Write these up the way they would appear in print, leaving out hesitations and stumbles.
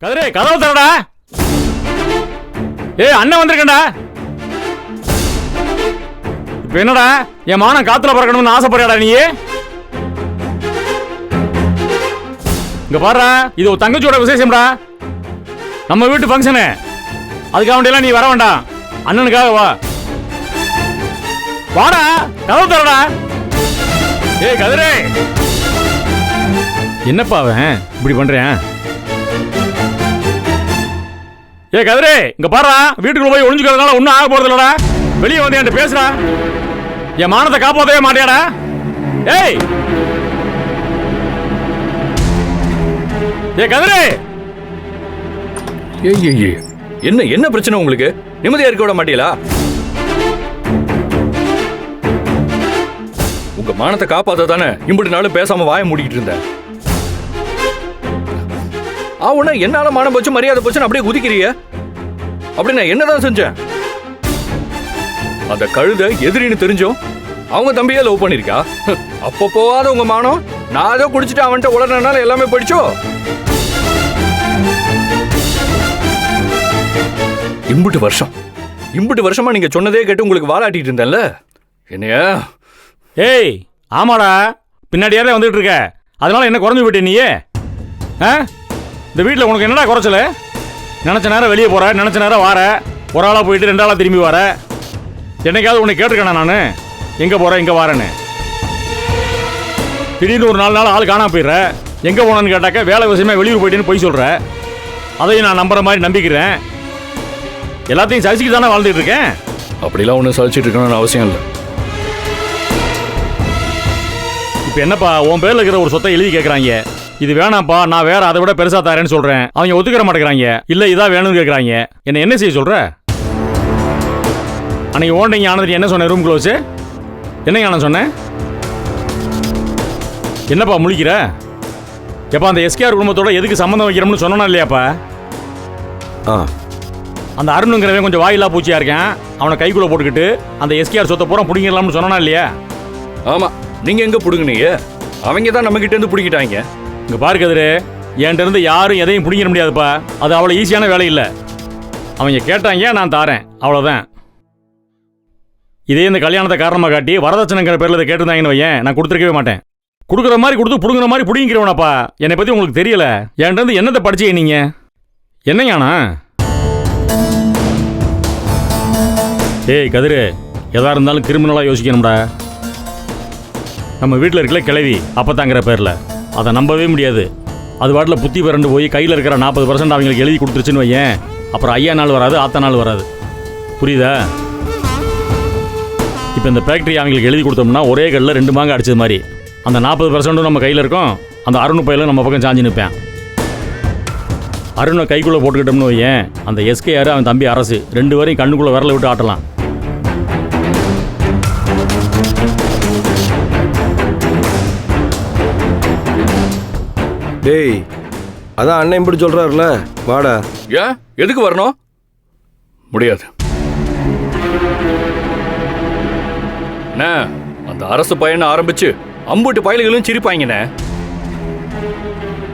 கதிரே, கதவு தரடா. ஏய், அண்ணன் வந்திருக்கேன்டா. இப்ப என்னடா, என் மானம் காத்துல பறக்கணும்னு ஆசைப்படுறடா நீ? இங்க பாருடா, இது ஒரு தங்கச்சியோட விசேஷம்டா, நம்ம வீட்டு ஃபங்க்ஷனு. அதுக்காக வேண்டியெல்லாம் நீ வர வேண்டாம், அண்ணனுக்காக வா. வாடா, கதவு தரடா. ஏய் கதிரே, என்னப்பா அவன் இப்படி பண்றேன்? ஏ கதிரே, இங்க பாருடா, வீட்டுக்குள்ள போய் ஒளிஞ்சுக்கிறதுனால ஒன்னும் ஆக போறது இல்லடா. வெளியே வந்து என்கிட்ட பேசுறா. என் மானத்தை காப்பாற்றவே மாட்டியாடா? ஏய் ஏ கதிரே. ஏய் என்ன என்ன பிரச்சனை உங்களுக்கு? நிம்மதியா இருக்க விட மாட்டீங்களா? உங்க மானத்தை காப்பாத்த தானே இம்புட்டு நாளும் பேசாம வாய மூடிக்கிட்டு இருந்தேன். ஆவுனா என்னால மானம் போச்சு மரியாதை போச்சுன்னு அப்படியே குதிக்கிறீங்க. அப்படி நான் என்னதான் செஞ்சேன்? அந்த கழுதை எதிரின்னு தெரிஞ்சோம் அவங்க தம்பியே லவ் பண்ணிருக்கா. அப்ப போகாத உங்க மானம் நான் ஏதோ குடிச்சிட்டு அவன்கிட்ட உடனே எல்லாமே போயிடுச்சோ. இம்புட்டு வருஷமா நீங்க சொன்னதே கேட்டு உங்களுக்கு வாலாட்டிட்டு இருந்தேன்ல என்னையா? ஏய் ஆமாடா, பின்னாடியாரே வந்துட்டு இருக்க, அதனால என்ன குறைஞ்சு போயிட்டே நீயே? இந்த வீட்டில் உனக்கு என்னடா குறைச்சல? நினச்ச நேரம் வெளியே போற, நினச்ச நேரம் வார, ஒரு ஆளாக போயிட்டு 2 ஆளாக திரும்பி வர. என்னைக்காவது உன்னை கேட்டிருக்கேனா நான் எங்கே போகிறேன் எங்கே வாரேன்னு? திடீர்னு ஒரு 4 நாள் ஆள் காணாம போயிடுற. எங்கே போனேன்னு கேட்டாக்க வேலை விஷயமா வெளியூர் போயிட்டேன்னு போய் சொல்கிற. அதையும் நான் நம்புற மாதிரி நம்பிக்கிறேன். எல்லாத்தையும் சகிச்சுக்கிட்டு தானே வாழ்ந்துட்டு இருக்கேன். அப்படிலாம் ஒன்றும் சகிச்சுட்டு இருக்கணும்னு அவசியம் இல்லை. இப்போ என்னப்பா, உன் பேரில் இருக்கிற ஒரு சொத்தை எழுதி கேட்குறாங்க. இது வேணாம்ப்பா, நான் வேற அதை விட பெருசா தரேன்னு சொல்றேன். அவங்க ஒத்துக்கிற மாட்டேங்கிறாங்க. இல்ல இதான் வேணும்னு கேட்கறாங்க. என்ன செய்ய சொல்ற? அன்னைக்கு ஓண்டிங்க ஆனது என்ன சொன்ன? ரூம் க்ளோஸ் என்னங்க நான் சொன்னேன்? என்னப்பா முழிக்கிற? எப்பா அந்த எஸ்கேஆர் குடும்பத்தோட எதுக்கு சம்மந்தம் வைக்கிறோம்னு சொன்னா இல்லையாப்பா? அந்த அருணுங்கிறவன் கொஞ்சம் வாயிலா பூச்சியா இருக்கேன். அவனை கைக்குள்ள போட்டுக்கிட்டு அந்த எஸ்கேஆர் சொத்தை பூரா பிடிங்கிடலாம்னு சொன்னா இல்லையா? ஆமா, நீங்க எங்க பிடுங்குனீங்க? அவங்க தான் நம்ம கிட்ட இருந்து பிடிக்கிட்டாங்க. இங்க பாரு கதிரே, என்கிட்ட இருந்து யாரும் எதையும் பிடிங்கிட முடியாதுப்பா. அது அவ்வளோ ஈஸியான வேலை இல்லை. அவங்க கேட்டாங்க, நான் தாரேன், அவ்வளோதான். இதே இந்த கல்யாணத்தை காரணமாக காட்டி வரதட்சணைங்கிற பேரில் இதை கேட்டிருந்தாங்கன்னு வையேன், நான் கொடுத்துருக்கவே மாட்டேன். கொடுக்குற மாதிரி கொடுத்து புடுங்குற மாதிரி பிடிங்கிறவனப்பா. என்னை பற்றி உங்களுக்கு தெரியல. என்கிட்ட இருந்து என்னத்தை படிச்சீங்க நீங்க? என்னங்கண்ணா? ஏய் கதிரே, எதா இருந்தாலும் கிரிமினலாக யோசிக்கணும்டா. நம்ம வீட்டில் இருக்கல கிளவி அப்பத்தாங்கிற பேரில், அதை நம்பவே முடியாது. அது வாட்டில் புத்தி பிறண்டு போய் கையில் இருக்கிற 40% அவங்களுக்கு எழுதி கொடுத்துருச்சுன்னு வையேன், அப்புறம் ஐயா நாள் வராது, ஆத்தா நாள் வராது. புரியுதா? இப்போ இந்த ஃபேக்ட்ரி அவங்களுக்கு எழுதி கொடுத்தோம்னா ஒரே கல்லில் 2 மாங்க அடிச்சது மாதிரி. அந்த 40% நம்ம கையில் இருக்கும், அந்த அருண் பையில நம்ம பக்கம் சாஞ்சி நிற்பேன். அருணை கைக்குள்ளே போட்டுக்கிட்டோம்னு வையேன், அந்த எஸ்கேஆர் அவன் தம்பி அரசு 2 பேரையும் கண்ணுக்குள்ளே விரல விட்டு ஆட்டலாம். டேய், அதான் அண்ணன் இப்படி சொல்றாருல, வாடா. ஏன் எதுக்கு வரணும்? முடியாது. அந்த அரசு பையனை ஆரம்பிச்சு அம்புட்டு பயல்களும் சிரிப்பாங்கண்ணே.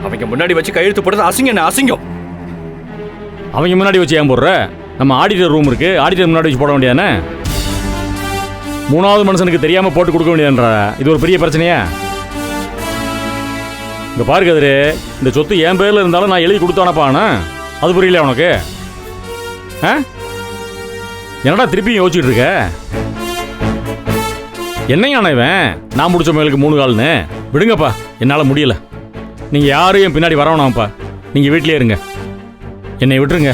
அவங்க முன்னாடி வச்சு கையெழுத்து போடுறது அசிங்கண்ணே, அசிங்கம். அவங்க முன்னாடி வச்சு ஏன் போடுற? நம்ம ஆடிட்டர் ரூம் இருக்கு, ஆடிட்டர் முன்னாடி வச்சு போட வேண்டியதானே? 3வது மனுஷனுக்கு தெரியாம போட்டு கொடுக்க வேண்டியதுன்ற இது ஒரு பெரிய பிரச்சனையா? இங்க பாரு கதிரே, இந்த சொத்து என் பேர்ல இருந்தாலும் நான் எழுதி கொடுத்தானப்பானா? அது புரியல உனக்கு? என்னடா திருப்பியும் யோசிச்சுட்டு இருக்க? என்னையான இவன் நான் முடிச்ச மேலுக்கு 3 கால்னு? விடுங்கப்பா, என்னால் முடியல. நீங்க யாரும் என் பின்னாடி வரவேணாம்ப்பா. நீங்க வீட்டிலே இருங்க, என்னை விட்டுருங்க.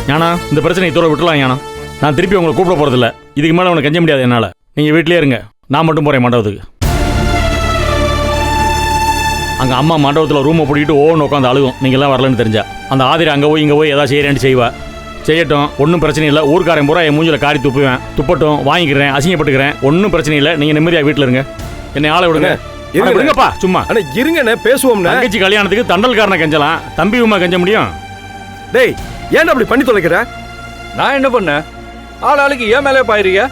ஞானா, இந்த பிரச்சனை இதோட விட்டுலாம் ஞானா. நான் திருப்பி உங்களை கூப்பிட போறதில்ல. இதுக்கு மேலே உனக்கு கெஞ்ச முடியாது என்னால். நீங்க வீட்டிலே இருங்க, நான் மட்டும் போகிறேன் மண்டபத்துக்கு. அங்கே அம்மா மண்டபத்தில் ரூமை பிடிக்கிட்டு ஓன்னு உட்காந்து அழுகும், நீங்கள்லாம் வரலன்னு தெரிஞ்சா. அந்த ஆதிரை அங்கே போய் இங்கே போய் எதாவது செய்கிறேன்னு செய்வா. செய்யட்டும், ஒன்றும் பிரச்சனை இல்லை. ஊர்க்காரன் பூரா என் மூஞ்சில் காரி துப்புவேன். துப்பட்டும், வாங்கிக்கிறேன், அசிங்கப்பட்டுக்கிறேன், ஒன்றும் பிரச்சனை இல்லை. நீங்கள் நிம்மதியாக வீட்டில் இருங்க, என்னை ஆளை விடுங்க. விடுங்கப்பா சும்மா. இருங்கண்ணே, பேசுவோம். தங்கச்சி கல்யாணத்துக்கு தண்டல்காரனை கெஞ்சலாம், தம்பி உமா கெஞ்ச முடியும்? டேய், ஏன் அப்படி பண்ணி தொலைக்கிற? நான் என்ன பண்ணேன்? ஆளுக்கு ஏன் மேலே பாயிருக்க?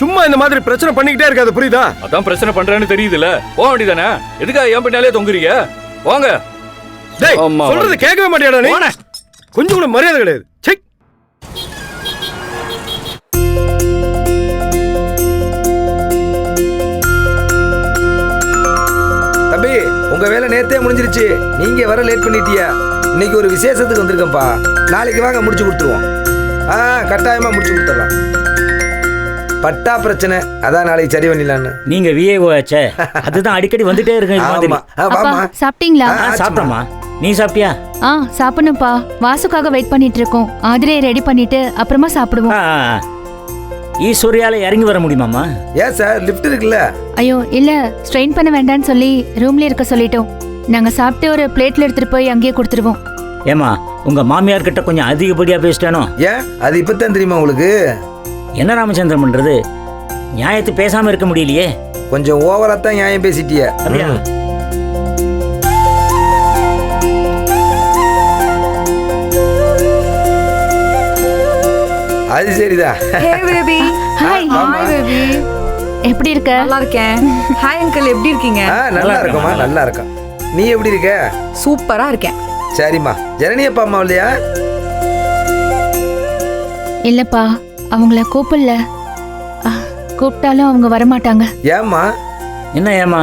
சும்மா இந்த மாதிரி பிரச்சனை பண்ணிக்கிட்டே இருக்காது, புரியுதா? அதான் பிரச்சனை பண்றேன்னு தெரியுதுல, போக வேண்டியதானே? எதுக்கா என் பின்னாலே தொங்குறீங்க? வாங்க. டேய், ஆமா, சொல்றது கேட்கவே மாட்டியாடா நீ? போனே. கொஞ்சம் கூட மரியாதை கிடையாது. சை. தம்பி, உங்க வேலை நேத்தே முடிஞ்சிருச்சு. நீங்க வர லேட் பண்ணிட்டியா? இன்னைக்கு ஒரு விசேஷத்துக்கு வந்திருக்கேன்ப்பா. நாளைக்கு வாங்க, முடிச்சு கொடுத்துருவோம். கட்டாயமா முடிச்சு கொடுத்துடலாம். பட்டா பிரச்சனை, அதான் நாளைக்கு சரி பண்ணிடலான்னு. நீங்க விஏஓ ஆச்சே, அதுதான் அடிக்கடி வந்துட்டே இருக்கு. ஆமா. அப்பா சாப்பிட்டீங்களா? சாப்பிட்டமா? நீ சாப்பிட்டியா? சாப்பிடணும்ப்பா. வாசுக்காக வெயிட் பண்ணிட்டு இருக்கோம். ஆதிரையை ரெடி பண்ணிட்டு அப்புறமா சாப்பிடுவோம். ஈஸ்வரியால இறங்கி வர முடியுமாமா? ஏன் சார், லிஃப்ட் இருக்குல்ல? ஐயோ இல்ல, ஸ்ட்ரெயின் பண்ண வேண்டாம்னு சொல்லி ரூம்ல இருக்க சொல்லிட்டோம். நாங்க சாப்பிட்டு ஒரு பிளேட்ல எடுத்துட்டு போய் அங்கேயே கொடுத்துருவோம். ஏமா, உங்க மாமியார் கிட்ட கொஞ்சம் அதிகப்படியா பேசிட்டானோ? ஏன், அது இப்பதான் தெரியுமா உங்களுக்கு? என்ன ராமச்சந்திரன் பண்றது? நியாயத்தை பேசாம இருக்க முடியலையே. கொஞ்சம் ஓவரா தான் நியாயம் பேசிட்டிய. அப்படியா? அது சரிதான். Hey baby. Hi baby. எப்படி இருக்க? நல்லா இருக்கேன். ஹாய் அங்கிள், எப்படி இருக்கீங்க? நல்லா இருக்கோமா, நல்லா இருக்கோம். நீ எப்படி இருக்க? சூப்பரா இருக்கேன். சரிம்மா. ஜனனி அப்பா அம்மா இல்லையா? இல்லப்பா, அவங்கள கூப்பிடல. கூப்பிட்டாலும் அவங்க வரமாட்டாங்க. ஏம்மா? என்ன ஏமா,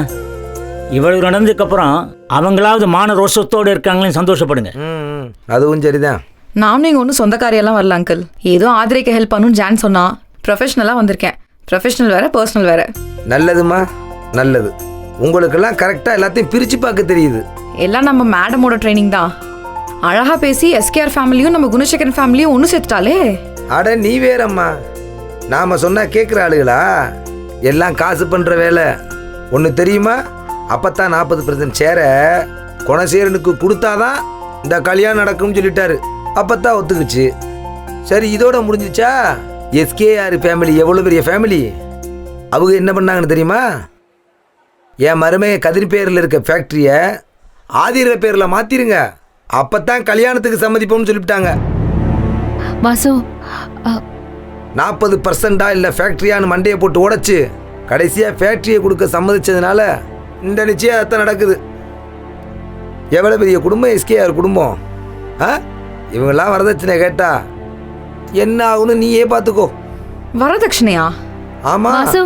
இவ்வளவு நடந்ததுக்கு அப்புறம் அவங்களாவது மான ரோஷத்தோடு இருக்காங்களேன்னு சந்தோஷப்படுங்க. அதுவும் சரிதான். நானும் இங்க ஒன்றும் சொந்தக்காரியெல்லாம் வரல அங்கிள். ஏதோ ஆதிரைக்கு ஹெல்ப் பண்ணணும் ஜான் சொன்னா. ப்ரொஃபஷனலாக வந்திருக்கேன். ப்ரொஃபஷனல் வேற, பர்சனல் வேற. நல்லதுமா, நல்லது. உங்களுக்கெல்லாம் கரெக்டாக எல்லாத்தையும் பிரித்து பார்க்க தெரியுது. எல்லாம் நம்ம மேடமோட ட்ரைனிங் தான். அழகா பேசி எஸ்கேஆர் ஃபேமிலியும் நம்ம குணசேகரன் ஃபேமிலியும் ஒன்று சேர்த்துட்டாலே. அட நீ வேறம்மா, நாம சொன்னா கேட்குற ஆளுகளா? எல்லாம் காசு பண்ற வேலை. ஒன்று தெரியுமா? அப்பத்தான் 40% சேரை குணசேகரனுக்கு கொடுத்தாதான் இந்த கல்யாணம் நடக்கும்னு சொல்லிட்டாரு. அப்பத்தான் ஒத்துக்குச்சு. சரி, இதோட முடிஞ்சிச்சா? எஸ்கேஆர் ஃபேமிலி எவ்வளோ பெரிய ஃபேமிலி. அவங்க என்ன பண்ணாங்கன்னு தெரியுமா? என் மருமைய கதிர் பேரில் இருக்க ஃபேக்ட்ரியை ஆதிர பேரில் மாற்றிருங்க, அப்பத்தான் கல்யாணத்துக்கு சம்மதிப்போம்னு சொல்லிவிட்டாங்க. வாசு, 40% இல்லை ஃபேக்ட்ரியான்னு மண்டையை போட்டு உடைச்சு கடைசியாக ஃபேக்ட்ரியை கொடுக்க சம்மதிச்சதுனால இந்த நிச்சயத்தை நடக்குது. எவ்வளோ பெரிய குடும்பம் எஸ்கேஆர் குடும்பம். இவங்கெல்லாம் வரதட்சணை கேட்டா என்ன ஆகுன்னு நீயே பார்த்துக்கோ. வரதட்சணையா? ஆமா வாசு,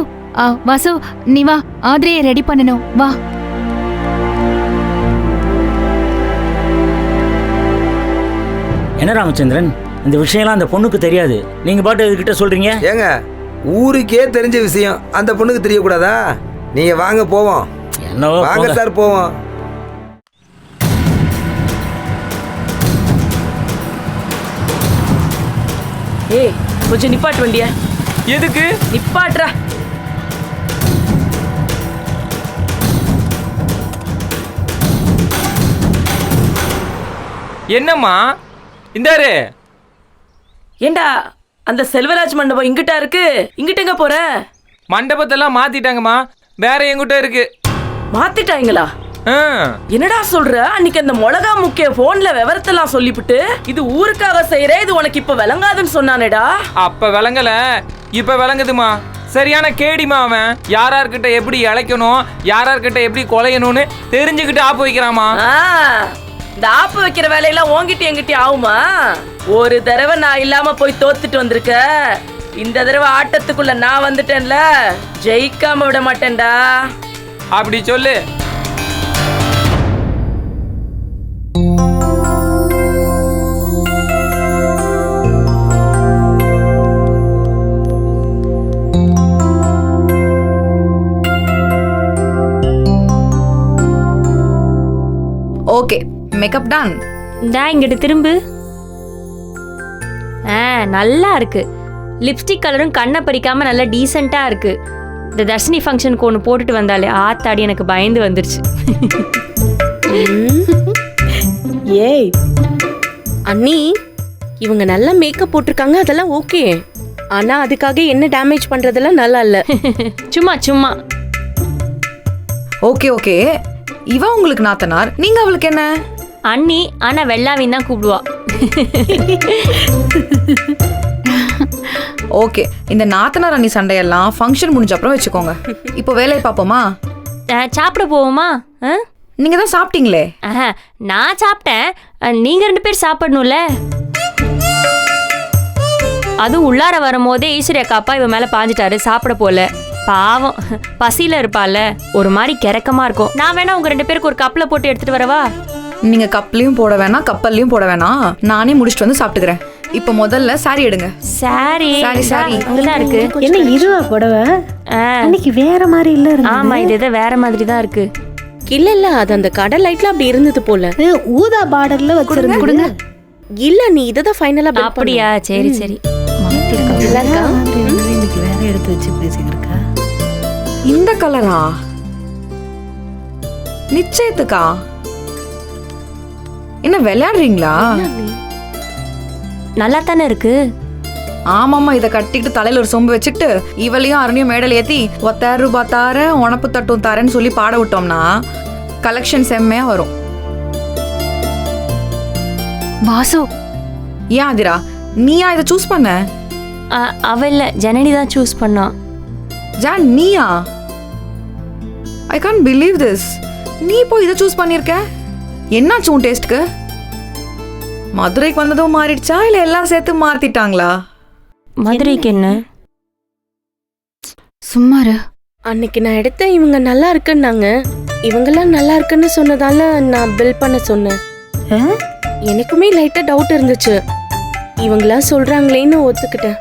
வாசு நீ வா, ஆதிரையை ரெடி பண்ணணும். வா. என்ன ராமச்சந்திரன், இந்த விஷயம்லாம் அந்த பொண்ணுக்கு தெரியாது, நீங்க பாட்டு இதுகிட்ட சொல்றீங்க? ஏங்க, ஊருக்கே தெரிஞ்ச விஷயம் அந்த பொண்ணுக்கு தெரியக்கூடாதா? நீங்க வாங்க போவோம். என்னவோ வாங்க போங்க. சார் போவோம். ஏய், கொஞ்சம் நிப்பாட்டு வண்டிய. எதுக்கு நிப்பாட்டுற. என்னம்மா இந்தாரு? ஏண்டா, அந்த செல்வராஜ் மண்டபம் இங்கிட்டா இருக்கு, இங்கிட்ட எங்க போற? மண்டபத்தெல்லாம் மாத்திட்டாங்கம்மா, வேற எங்கிட்ட இருக்கு. மாத்திட்டாங்களா? என்னடா சொல்ற? அன்னைக்கு அந்த மிளகா முக்கிய போன்ல விவரத்தெல்லாம் சொல்லிவிட்டு இது ஊருக்காக செய்யற, இது உனக்கு இப்ப விளங்காதுன்னு சொன்னானேடா. அப்ப விளங்கல, இப்ப விளங்குதுமா. சரியான கேடிமா அவன். யாரார்கிட்ட எப்படி இழைக்கணும், யாரார்கிட்ட எப்படி கொலையணும்னு தெரிஞ்சுக்கிட்டு ஆப்பு வைக்கிறாமா. இந்த ஆப்பு வைக்கிற வேலையெல்லாம் ஓங்கிட்டு எங்கிட்ட ஆகுமா? ஒரு தடவை நான் இல்லாம போய் தோத்துட்டு வந்திருக்க. இந்த தடவை ஆட்டத்துக்குள்ள நான் வந்துட்டேன்ல, ஜெயிக்காம விட மாட்டேன்டா. அப்படி சொல்லு. Okay, makeup done. இந்தா இங்கிட்டு திரும்பு. நல்லா இருக்கு. லிப்ஸ்டிக் கலரும் கண்ணை பறிக்காம நல்லா டீசெண்டா இருக்கு. இந்த தர்ஷினி ஃபங்க்ஷனுக்கு ஒன்று போட்டுட்டு வந்தாலே ஆத்தாடி எனக்கு பயந்து வந்துருச்சு. ஏய் அண்ணி, இவங்க நல்லா மேக்கப் போட்டிருக்காங்க, அதெல்லாம் ஓகே. ஆனா அதுக்காக என்ன டேமேஜ் பண்றதெல்லாம் நல்லா இல்ல. சும்மா சும்மா. ஓகே ஓகே, இவ உங்களுக்கு நாத்தனார், நீங்க அவளுக்கு என்ன? அண்ணி, ஆனா வெள்ளாவின் தான் கூப்பிடுவா. ஓகே, இந்த நாத்தனார் அண்ணி சண்டையெல்லாம் ஃபங்க்ஷன் முடிஞ்ச அப்புறம் வச்சுக்கோங்க. இப்போ வேலையை பார்ப்போமா? சாப்பிட போவோமா? நீங்க தான் சாப்பிட்டீங்களே. நான் சாப்பிட்டேன், நீங்க 2 பேர் சாப்பிடணும்ல. அதுவும் உள்ளார வரும்போதே ஈஸ்வரி அக்கா அப்பா இவன் மேல பாஞ்சிட்டாரு, சாப்பிட போல. பாவம், பசியில இருப்பால, ஒரு மாதிரி கிறக்கமா இருக்கும். நான் வேணா உங்க 2 பேருக்கு ஒரு கப்ல போட்டு எடுத்துட்டு வரவா? நீங்க கப்லயும் போட வேணாம், கப்பல்லையும் போட வேணாம், நானே முடிச்சுட்டு வந்து சாப்பிட்டுக்கிறேன். இப்போ முதல்ல சாரி எடுங்க. சாரி சாரி அங்கதான் இருக்கு. என்ன இதுவா புடவை? அன்னைக்கு வேற மாதிரி இல்ல இருந்தது. ஆமா, இது வேற மாதிரி தான் இருக்கு. இல்ல அது அந்த கடல் லைட்ல அப்படி இருந்தது போல. ஊதா பார்டர்ல வச்சிருந்தேன். கொடுங்க. இல்ல நீ இததான் ஃபைனலா பில் அப்படியா? சரி சரி. இன்னைக்கு வேற எடுத்து வச்சு பேசிக்கிருக்கா. இந்த கலரா? நிச்சயத்துக்கா? என்ன விளையாடுறீங்களா? நல்லா தானே இருக்கு. ஆமாம்மா, இதை கட்டிட்டு தலையில ஒரு சொம்பு வச்சுட்டு இவளையும் அரணியும் மேடல் ஏத்தி 1000 ரூபாய் தாரேன், உனப்பு தட்டும் தாரேன்னு சொல்லி பாட விட்டோம்னா கலெக்ஷன் செம்மையா வரும். வாசு, ஏன் ஆதிரா, நீயா இதை சூஸ் பண்ண? அவ இல்ல, ஜனனி தான் சூஸ் பண்ணா. ஜான், நீயா? I can't believe this. நீ போய் இதை சூஸ் பண்ணிருக்க. என்னாச்சு உன் டேஸ்ட்க்கு? மதுரைக்கு வந்ததும் மாறிடுச்சா இல்ல எல்லாம் சேர்த்து மாத்திட்டாங்களா? மதுரைக்கு என்ன? சும்மாரு. அன்னைக்கு நான் எடுத்த இவங்க நல்லா இருக்குன்னாங்க. இவங்கெல்லாம் நல்லா இருக்குன்னு சொன்னதால நான் பில் பண்ண சொன்னேன். எனக்குமே லைட்டா டவுட் இருந்துச்சு, இவங்களாம் சொல்றாங்களேன்னு ஒத்துக்கிட்டேன்.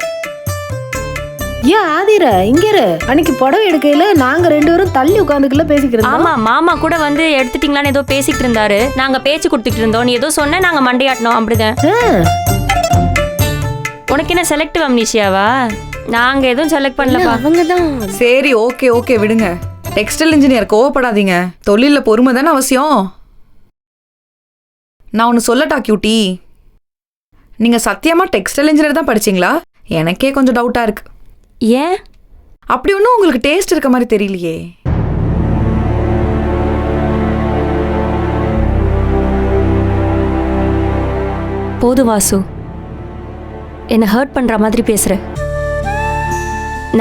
ஏன் ஆதிரா இங்க இரு. அன்னைக்கு புடவை எடுக்கையில நாங்க 2 பேரும் தள்ளி உட்காந்துக்குள்ள பேசிக்கிறோம். ஆமா, மாமா கூட வந்து எடுத்துட்டீங்களான்னு ஏதோ பேசிட்டு இருந்தாரு. நாங்க பேச்சு கொடுத்துட்டு இருந்தோம். நீ ஏதோ சொன்ன, நாங்க மண்டையாட்டினோம். அப்படிதான். உனக்கு என்ன செலக்டிவ் அம்னீஷியாவா? நாங்க எதுவும் செலக்ட் பண்ணலப்பா. அவங்கதான். சரி, ஓகே ஓகே விடுங்க. டெக்ஸ்டைல் இன்ஜினியர், கோவப்படாதீங்க. தொழில பொறுமை தானே அவசியம். நான் ஒன்னு சொல்லட்டா கியூட்டி? நீங்க சத்தியமா டெக்ஸ்டைல் இன்ஜினியர் தான் படிச்சீங்களா? எனக்கே கொஞ்சம் டவுட்டா இருக்கு. ஏன்? அப்படி ஒன்றும் உங்களுக்கு டேஸ்ட் இருக்க மாதிரி தெரியலையே. போது வாசு, என்னை ஹர்ட் பண்ற மாதிரி பேசுற.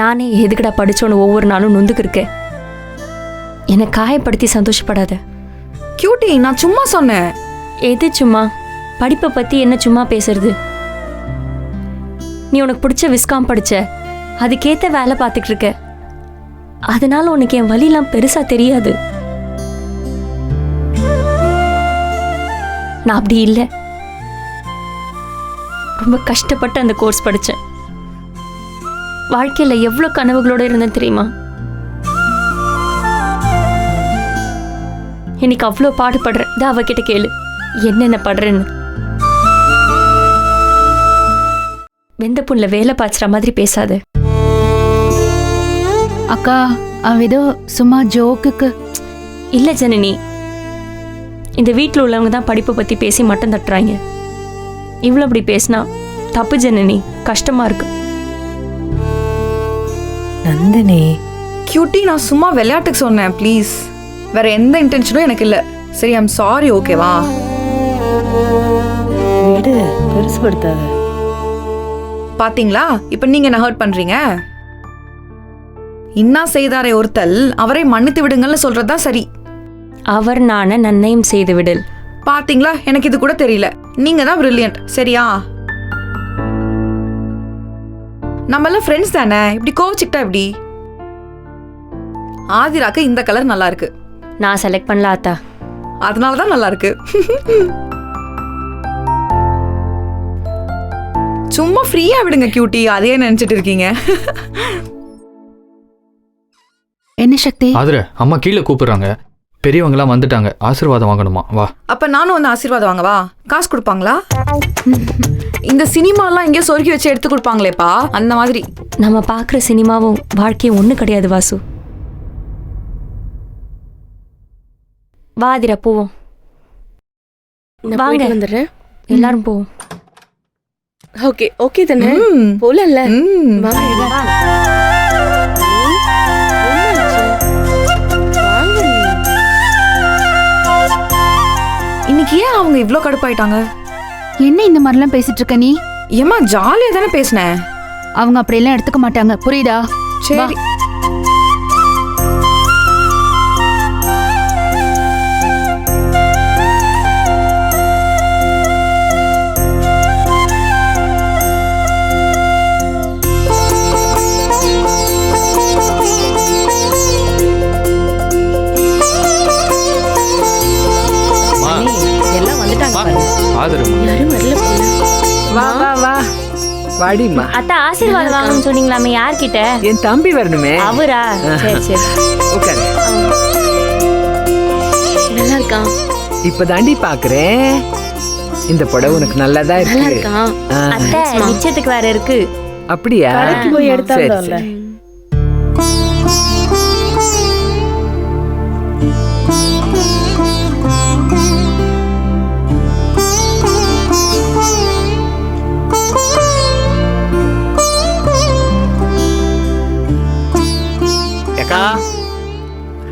நானே எதுக்கடா படிச்சோன்னு ஒவ்வொரு நாளும் நொந்துக்கு இருக்கேன். என்னை காயப்படுத்தி சந்தோஷப்படாத. கியூட்டி, நான் சும்மா சொன்னேன். எது சும்மா? படிப்பை பத்தி என்ன சும்மா பேசுறது? நீ உனக்கு பிடிச்ச விஸ்காம் படிச்ச, அதுக்கேத்த வேலை பார்த்துட்டு இருக்க. அதனால உனக்கு என் வலிலாம் பெருசா தெரியாது. நான் அப்படி இல்லை. ரொம்ப கஷ்டப்பட்டு அந்த கோர்ஸ் படிச்சேன். வாழ்க்கையில எவ்வளவு கனவுகளோட இருந்தேன் தெரியுமா? இன்னைக்கு அவ்வளோ பாடுபடுறேன். தான் அவகிட்ட கேளு என்னென்ன படுறேன்னு. வெந்த புண்ணில் வேலை பாய்ச்சுற மாதிரி பேசாத. அக்கா, அவ ஏதோ சும்மா ஜோக்குக்கு. இல்ல ஜனனி, இந்த வீட்டில் உள்ளவங்க தான் படிப்பை பத்தி பேசி மட்டம் தட்டுறாங்க. இவ்வளோ அப்படி பேசினா தப்பு ஜனனி, கஷ்டமா இருக்கு. நந்தினி, கியூட்டி, நான் சும்மா விளையாட்டுக்கு சொன்னேன். ப்ளீஸ், வேற எந்த இன்டென்ஷனும் எனக்கு இல்லை. சரி, ஐம் சாரி. ஓகேவா? விடு, பெருசுபடுத்தாத. பாத்தீங்களா, இப்ப நீங்க என்ன ஹர்ட் பண்றீங்க? இன்னா செய்தாரே ஒருத்தல் அவரை மன்னித்து விடுங்கள்னு சொல்றதுதான் சரி. அவர் நான நன்னையும் செய்து விடல். பாத்தீங்களா, எனக்கு இது கூட தெரியல. நீங்க தான் பிரில்லியன்ட். சரியா? நம்ம எல்லாம் ஃப்ரெண்ட்ஸ் தானே, இப்படி கோவிச்சுக்கிட்டா எப்படி? ஆதிராக்கு இந்த கலர் நல்லா இருக்கு. நான் செலக்ட் பண்ணல ஆத்தா. அதனாலதான் நல்லா இருக்கு. சும்மா ஃப்ரீயா விடுங்க கியூட்டி, அதே நினைச்சிட்டு இருக்கீங்க. என்ன சக்தி? ஆதிரா, அம்மா கீழே கூப்பிடுறாங்க. பெரியவங்களாம் வந்துட்டாங்க, ஆசீர்வாதம் வாங்கணுமா? வா. அப்ப நானும் வந்து ஆசீர்வாதம் வாங்கவா? காசு கொடுப்பாங்களா? இந்த சினிமாலாம் எங்கேயோ சொருகி வச்சு எடுத்து கொடுப்பாங்களேப்பா, அந்த மாதிரி. நம்ம பார்க்குற சினிமாவும் வாழ்க்கையும் ஒன்றும் கிடையாது வாசு. வாதிரா போவோம். வாங்க வந்துடுறேன். எல்லாரும் போவோம். ஓகே ஓகே தானே, போலல்ல. இன்னைக்கு ஏன் அவங்க இவ்ளோ கடுப்பாயிட்டாங்க? என்ன இந்த மாதிரிலாம் பேசிட்டு இருக்க நீ? ஏமா, ஜாலியா தானே பேசினேன். அவங்க அப்படியெல்லாம் எடுத்துக்க மாட்டாங்க, புரியுதா? சரி. எல்லாம் வந்துட்டாங்க பாருங்க. ஆதரவு யாரும் வரல போல. வா வா வா வாடிம்மா. அத்தை ஆசீர்வாதம் வாங்கணும்னு சொன்னீங்களாமே, யார்கிட்ட? என் தம்பி வரணுமே. அவரா? சரி சரி. உட்காரு. நல்லா இருக்கான். இப்பதாண்டி பாக்குறேன். இந்த புடவை உனக்கு நல்லாதான் நல்லா இருக்கு. இருக்கான். அத்தை நிச்சயத்துக்கு வேற இருக்கு. அப்படியா? கடைக்கு போய் எடுத்தாங்கல்ல. அக்கா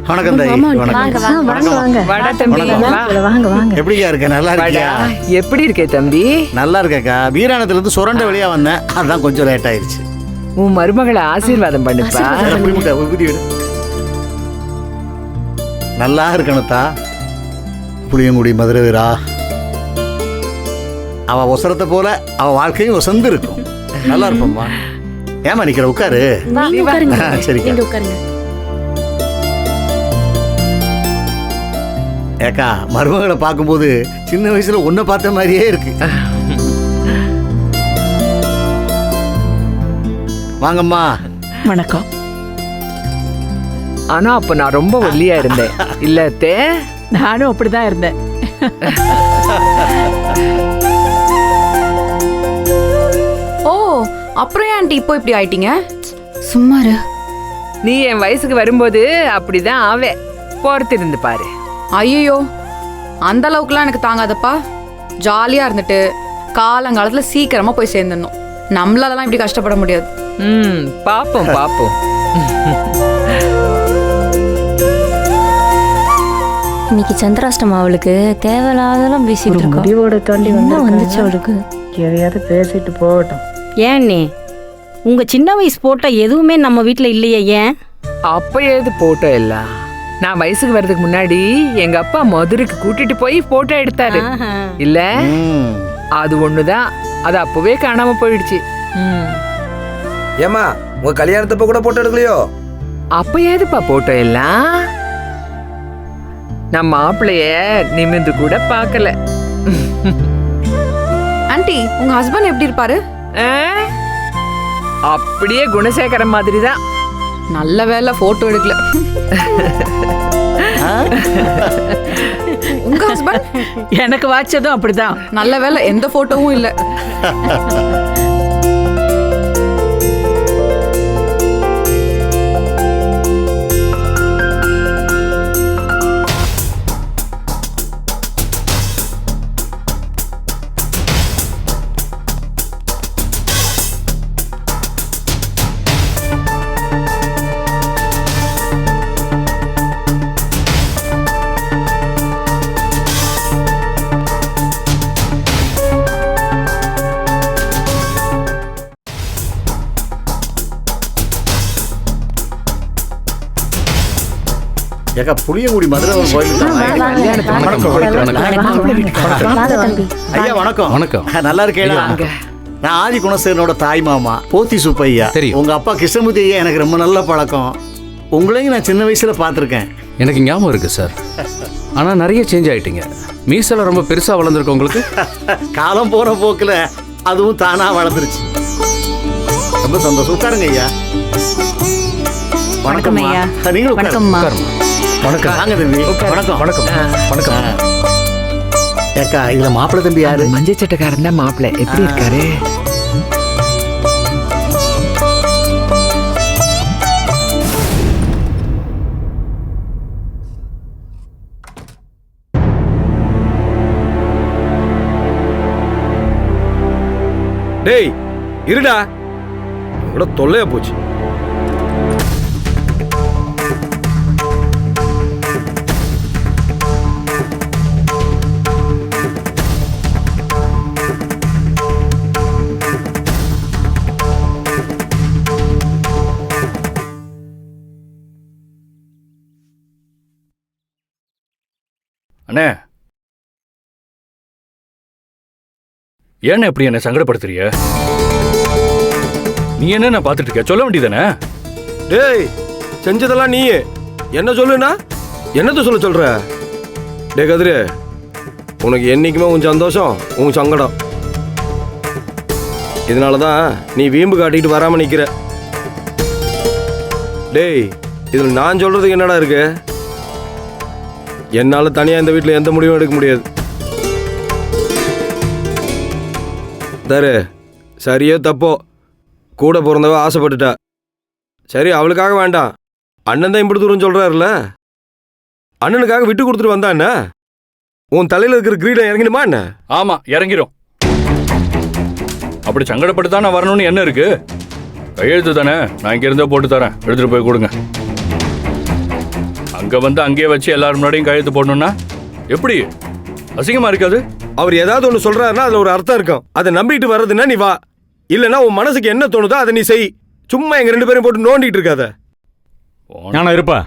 வணக்கம் தாயி. வாங்க வணக்கம். வாங்க. வாங்க வாங்க. வாடா தம்பி. வா. வாங்க வாங்க. எப்படியா இருக்க? நல்லா இருக்கியா? வாடா. எப்படி இருக்கே தம்பி? நல்லா இருக்கக்கா. வீராணத்துல இருந்து சுரண்ட வழியா வந்தேன், அதான் கொஞ்சம் லேட் ஆயிருச்சு. உன் மருமகளை ஆசீர்வாதம் பண்ணுப்பா. விபூதி விடு. நல்லா இருக்கணுத்தா. புளியங்குடி மதுரை வீரா, அவ ஒசரத்தை போல அவ வாழ்க்கையும் ஒசந்து இருக்கும். நல்லா இருப்போம்மா. ஏமா நிக்கிற? உட்காரு. நீங்க உட்காருங்க. சரிக்கா. நீங்க உட்காருங்க. ஏக்கா, மருமகளை பார்க்கும்போது சின்ன வயசுல உன்னை பார்த்த மாதிரியே இருக்கு. வாங்கம்மா. வணக்கம். ஆனா அப்ப நான் ரொம்ப ஒல்லியா இருந்தேன் இல்ல அத்தே? நானும் அப்படிதான் இருந்தேன். ஓ, அப்புறம் ஏன் ஆண்டி இப்போ இப்படி ஆயிட்டீங்க? சும்மாரு. நீ என் வயசுக்கு வரும்போது அப்படிதான் ஆவே. பொறுத்திருந்து பாரு. ஐயோ, அந்த அளவுக்குலாம் எனக்கு தாங்காதப்பா. ஜாலியா இருந்துட்டு காலங்காலத்துல சீக்கிரமா போய் சேர்ந்துடணும். நம்மளாலலாம் இப்படி கஷ்டப்பட முடியாது. பாப்போம் பாப்போம். இன்னைக்கு சந்திராஷ்டமம், அவளுக்கு தேவையில்லாதெல்லாம் பேசிட்டு இருக்கோம். முடிவோட தாண்டி வந்துச்சு அவளுக்கு. எதையாவது பேசிட்டு போகட்டும். ஏன் நீ உங்க சின்ன வயசு போட்டோ எதுவுமே நம்ம வீட்ல இல்லையே? ஏன்? அப்ப ஏது போட்டோ எல்லாம்? நான் வயசுக்கு வர்றதுக்கு முன்னாடி எங்க அப்பா மதுரைக்கு கூட்டிட்டு போய் போட்டோ எடுத்தாரு இல்ல? அது ஒண்ணுதான். அது அப்பவே காணாம போயிடுச்சு. ஏமா உங்க கல்யாணத்தப்ப கூட போட்டோ எடுக்கலையோ? அப்ப ஏதுப்பா போட்டோ எல்லாம்? நம்ம மாப்பிள்ளைய நிமிந்து கூட பார்க்கல. ஆண்டி, உங்க ஹஸ்பண்ட் எப்படி இருப்பாரு? அப்படியே குணசேகரம் மாதிரி தான். நல்ல வேலை போட்டோ எடுக்கல. உங்க ஹஸ்பண்ட்? எனக்கு வாட்சதும் அப்படிதான். நல்ல வேலை எந்த போட்டோவும் இல்ல. ஏக்கா, புளியங்குடி மதுரை கோயில். ஐயா வணக்கம். வணக்கம். நல்லா இருக்கேடா. நான் ஆதி குணசேகரனோட தாய் மாமா போத்தி சுப்பையா. உங்க அப்பா கிருஷ்ணமூர்த்தி ஐயா எனக்கு ரொம்ப நல்ல பழக்கம். உங்களையும் நான் சின்ன வயசுல பார்த்துருக்கேன். எனக்கு ஞாபகம் இருக்கு சார். ஆனா நிறைய சேஞ்ச் ஆயிட்டீங்க. மீசெல்லாம் ரொம்ப பெருசா வளர்ந்துருக்கு உங்களுக்கு. காலம் போற போக்குல அதுவும் தானா வளர்ந்துருச்சு. ரொம்ப சந்தோஷம். உட்காருங்க ஐயா. வணக்கம் ஐயா. நீங்களும் வணக்கம்மா. வணக்கம். வாங்க தம்பி. வணக்கம். வணக்கம். வணக்கம். ஏக்கா, இதுல மாப்பிள்ளை தம்பி யாரு? மஞ்சள் சட்டக்காரன் தான் மாப்பிள்ளை. எப்படி இருக்காரு? டேய் இருடா, இவ்வளோ தொல்லையா போச்சு. அண்ணே, ஏண்ணே எப்படி என்ன சங்கடப்படுத்துறிய? நீ என்ன பார்த்துட்டு இருக்க? சொல்ல வேண்டியதானே? டேய், செஞ்சதெல்லாம் நீ என்ன சொல்லுனா என்னத்த சொல்ற? டே கதிரு, உனக்கு என்னைக்குமே உன் சந்தோஷம் உன் சங்கடம். இதனால தான் நீ வீம்பு காட்டிட்டு வராம நிக்கிற. டேய், இதில் நான் சொல்றதுக்கு என்னடா இருக்கு? என்னால தனியா இந்த வீட்டில் எந்த முடிவும் எடுக்க முடியாது. தரு, சரியோ தப்போ கூட பிறந்தவ ஆசைப்பட்டுட்டா. சரி, அவளுக்காக வேண்டாம், அண்ணன் தான் இப்படி தூரம் சொல்றாருல, அண்ணனுக்காக விட்டு கொடுத்துட்டு வந்தா என்ன? உன் தலையில இருக்கிற கிரீடம் இறங்கிடுமா என்ன? ஆமா, இறங்கிடும். அப்படி சங்கடப்பட்டு நான் வரணும்னு என்ன இருக்கு? கையெழுத்து தானே, நான் இங்க இருந்தே போட்டு தரேன், எடுத்துட்டு போய் கொடுங்க. அங்க வந்து அங்கேயே வச்சு எல்லாரும் முன்னாடியும் கையெழுத்து போடணும்னா எப்படி? அசிங்கமா இருக்காது? அவர் ஏதாவது ஒன்று சொல்றாருன்னா அதுல ஒரு அர்த்தம் இருக்கும். அதை நம்பிட்டு வர்றதுன்னா நீ வா, இல்லைன்னா உன் மனசுக்கு என்ன தோணுதோ அதை நீ செய். சும்மா எங்க 2 பேரும் போட்டு நோண்டிட்டு இருக்காத. நானா இருப்பா.